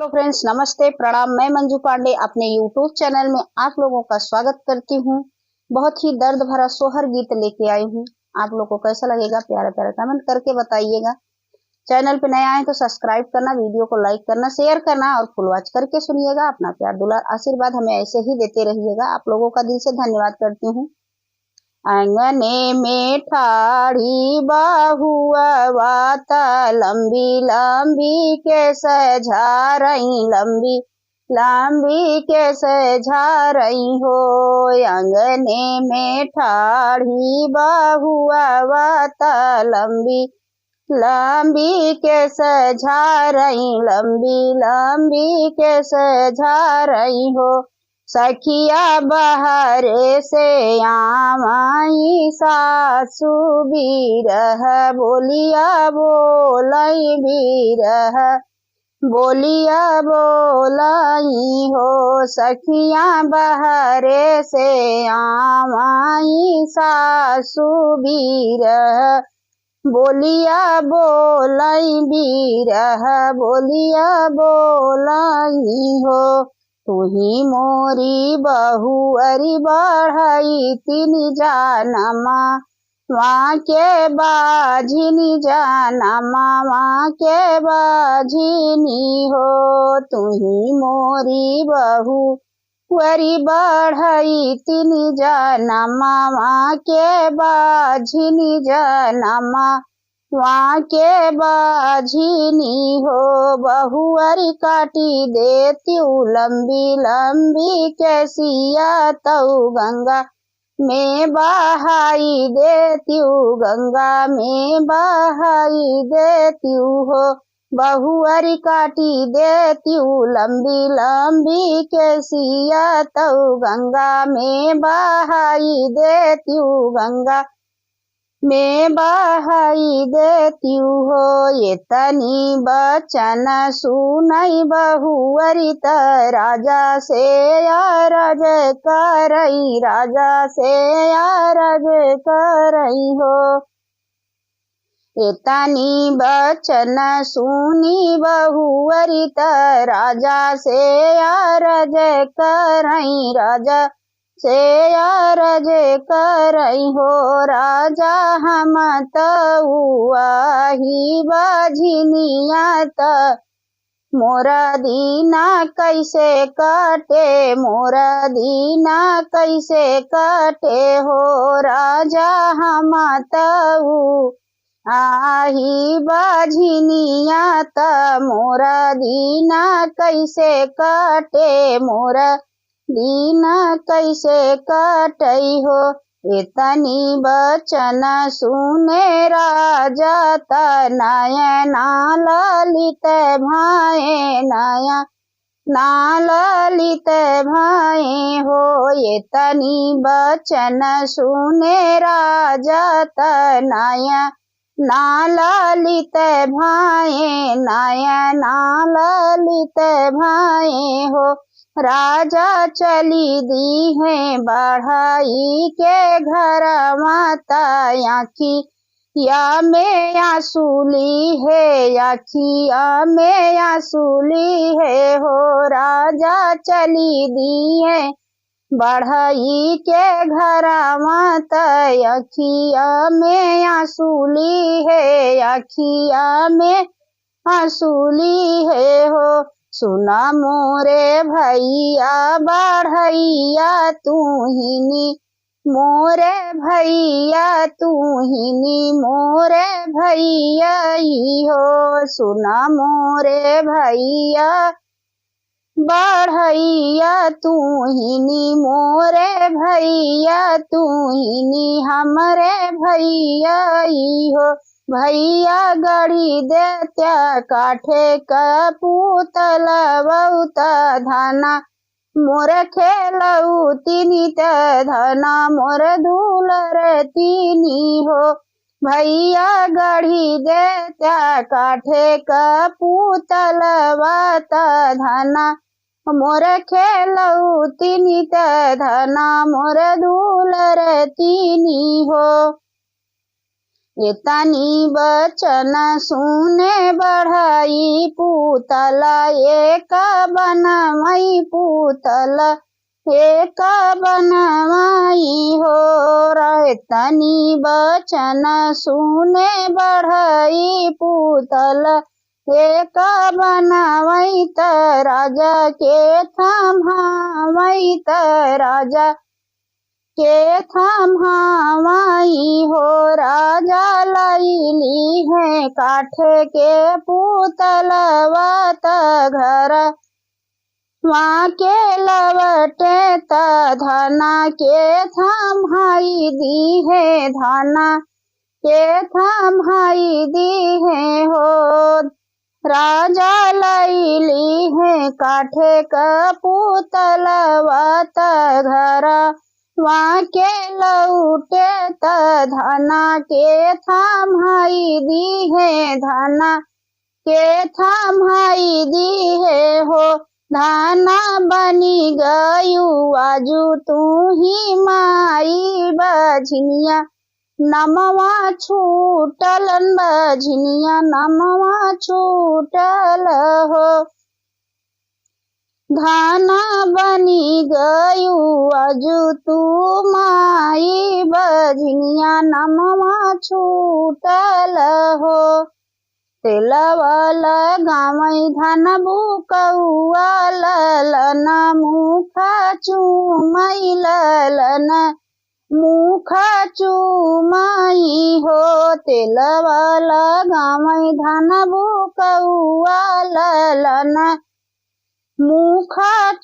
Hello friends, नमस्ते, प्रणाम। मैं मंजू पांडे अपने यूट्यूब चैनल में आप लोगों का स्वागत करती हूँ। बहुत ही दर्द भरा सोहर गीत लेके आई हूँ। आप लोगों को कैसा लगेगा प्यारा प्यारा कमेंट करके बताइएगा। चैनल पे नए आए तो सब्सक्राइब करना, वीडियो को लाइक करना, शेयर करना और फुल वॉच करके सुनिएगा। अपना प्यार दुलार आशीर्वाद हमें ऐसे ही देते रहिएगा। आप लोगों का दिल से धन्यवाद करती हूँ। आंगने में ठाड़ी बाहुआ वाता लंबी लंबी के सजा रही, लंबी लंबी के सजा रही हो। आंगने में ठाड़ी बाहुआ वाता लंबी लंबी के सजा रही, लंबी लंबी के सजा रही हो। सखिया बहरे से आमाई सासु बीरह, बोलिया बोलाई बीरह, बोलिया बोलाई हो। सखिया बहरे से आमाई सासु बीरह, बोलिया बोलाई बीरह, बोलिया बोलाई हो। तुही मोरी बहुअरी बढ़ई तीन जानमा, वहाँ के बाझिनी जानमा, वहाँ के बाझिनी हो। तुही मोरी बहुअरी बढ़ई तीन जानमा, वहाँ के बाझिनी जानमा, वहाँ के बाझिनी हो। बहुअरी काटी देती लंबी लंबी कैसिया तऊ गंगा में बहाई देती, गंगा में बहाई देती हो। बहुअरी काटी देती लंबी लंबी कैसिया तऊ गंगा में बहाई देती, गंगा में बहाई देती हो। ये तनी बचन सुनई बहुअरी त राजा से अरज करई, राजा से अरज करई हो। एतनी बचन सुनी बहुअरी त राजा से अरज करई, राजा से अरज करई हो। राजा हम तही बाझिनिया त मोरा दीना कैसे कटे, मोरा दीना कैसे कटे हो। राजा हम तऊ आही बाझिनिया त मोरा दीना कैसे कटे, मोरा दीना कैसे कटई हो। इतनी बचन सुने राजा त नयना ललित भाए, नयना ललित भाए हो। इतनी बचन सुने राजा त नयना ललित भाए, नयना ललित भाए हो। राजा चली दी है बढ़ाई के घर माता, आखी या में आंसुली है, आखिया में आंसुली है हो। राजा चली दी है बढ़ई के घर माता, आखिया में आंसुली है, आखिया में आंसुली है हो। सुना मोरे भैया बढ़ैया तुहिनी, मोरे भैया तुहिनी, मोरे भैया हो। सुना मोरे भैया बढ़ैया तुहिनी, मोरे भैया तुहिनी, हमरे भैया हो। भैया गढ़ी देत्या काठे कपूतल बहुत धना, मोर खेलऊ तिनी धना, मोर धूलर तिनी हो। भैया गढ़ी देत्या काठे कपूतल बहुत धना, मोर खेलऊ तिनी धना, मोर धूलर तिनी हो। एतनी बचन सुने बढ़ाई पूतल एक बनमई पूतल एक बनवाई हो। एतनी बचन सुने बढ़ाई पूतल एक बनवई त राजा के थमावई त राजा के थमावई हो। राजा लैली है काठ के पुतलवा त घर वहाँ के लवटे त धना के थमाई दी है धना के थमाई दी है हो। राजा लैली है काठे का पुतलवा त घर वहाँ के लौटे त धना के थमाई दी है धना के थमाई दी है हो। धना बनी गयू आजू तू ही माई बझनिया नमवा छूटल बझनिया नमवा छूटल हो। धना बनी गयू आजू तू माई बझनिया नमवा छूटल हो। तेलवा लगावई धन बुकौआ ललन मुख चूमई ललन मुख चूमई हो। तेलवा लगावई धन बुकौआ ललन मुख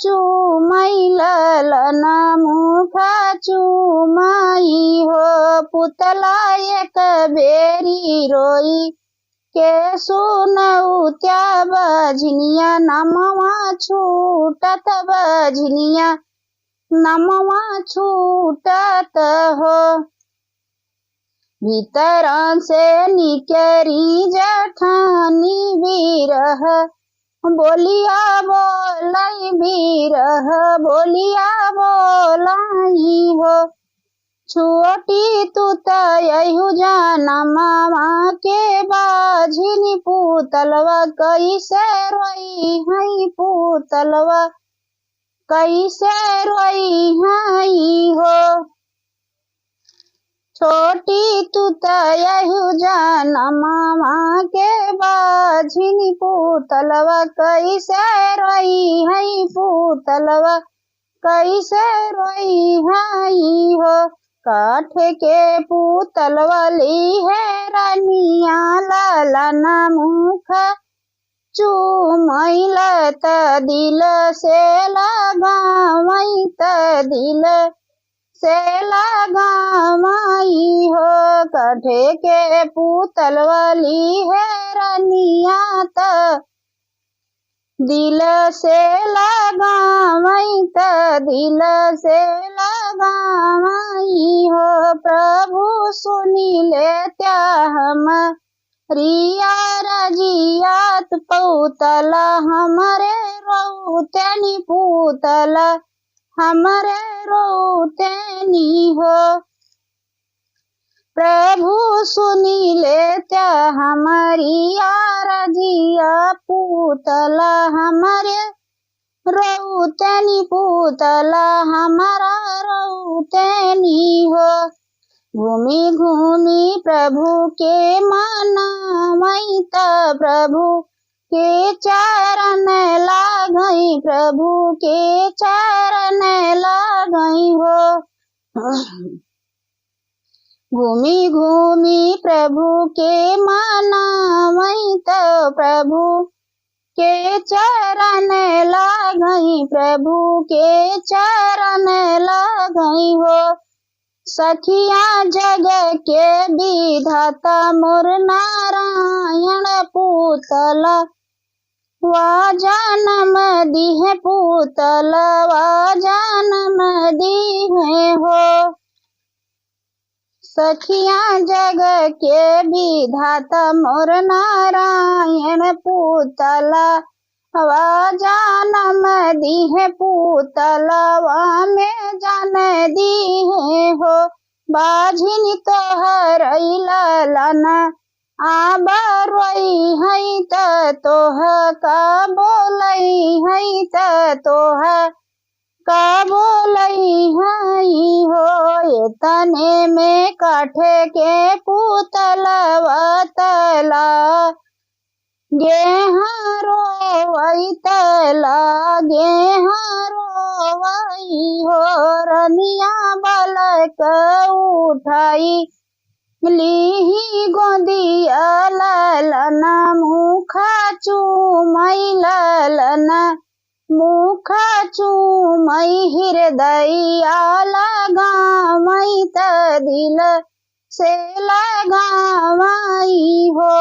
चूमई ललन मुख चूमई हो। पुतला एक बेरी रोई के सुनऊ त्या बझनिया नमवा छूटत बझनिया नमवा छूटत हो। भीतर से निकरी जठानी बिरह बोलिया बोलाई बिरह बोलिया बोलाई हो। छोटी तू तयहु जाना मामा के बाझिनी पूतलवा कैसे रोई हई पूतलवा कैसे रोई हई हो। छोटी तू तयहु जाना मामा के बाझिनी पूतलवा कैसे रोई हई पूतलवा कैसे रोई हई हो। काठ के पुतलवा ली है रानिया ललन मुख चूमैल त दिल से लगावई त दिल से लगावई हो। काठ के पुतलवा ली है रानिया त दिल से लगावई त दिल से लगावई हो। प्रभु सुनी लेत्या हम रिया रजियात पूतला हमरे रोतेनी पूतला हमरे रोतेनी हो। प्रभु सुनी लेत्या हमारी आरजिया पूतला हमारे रोतेनी पूतला हमारा रोतेनी हो। घूमी घूमी प्रभु के मनावई त प्रभु के चरण लागई प्रभु के चरण लागई हो। घूमी घूमी प्रभु के मनावई त प्रभु के चरण लागई प्रभु के चरण लागई हो। सखिया जग के विधाता मोर नारायण पूतला वा जन्म दिहे पूतला वा जन्म दिहे हो। सखिया जग के विधाता मोर नारायण पूतला वा जन्म दिहे पूतला वा में जन दिहे हो। बाझिन तोहर ललन आबा रोई है त तोह का बोलई है त तोह का बोलई हई हो। तने में काठे के पुतलवा तला गेहारो वही तला गेहारो वही हो। रनिया बालक उठाई लीही गोदिया ललना मुखा चूमई ललना मुखा चूमई हृदया लगामई त दिल से लगामई हो।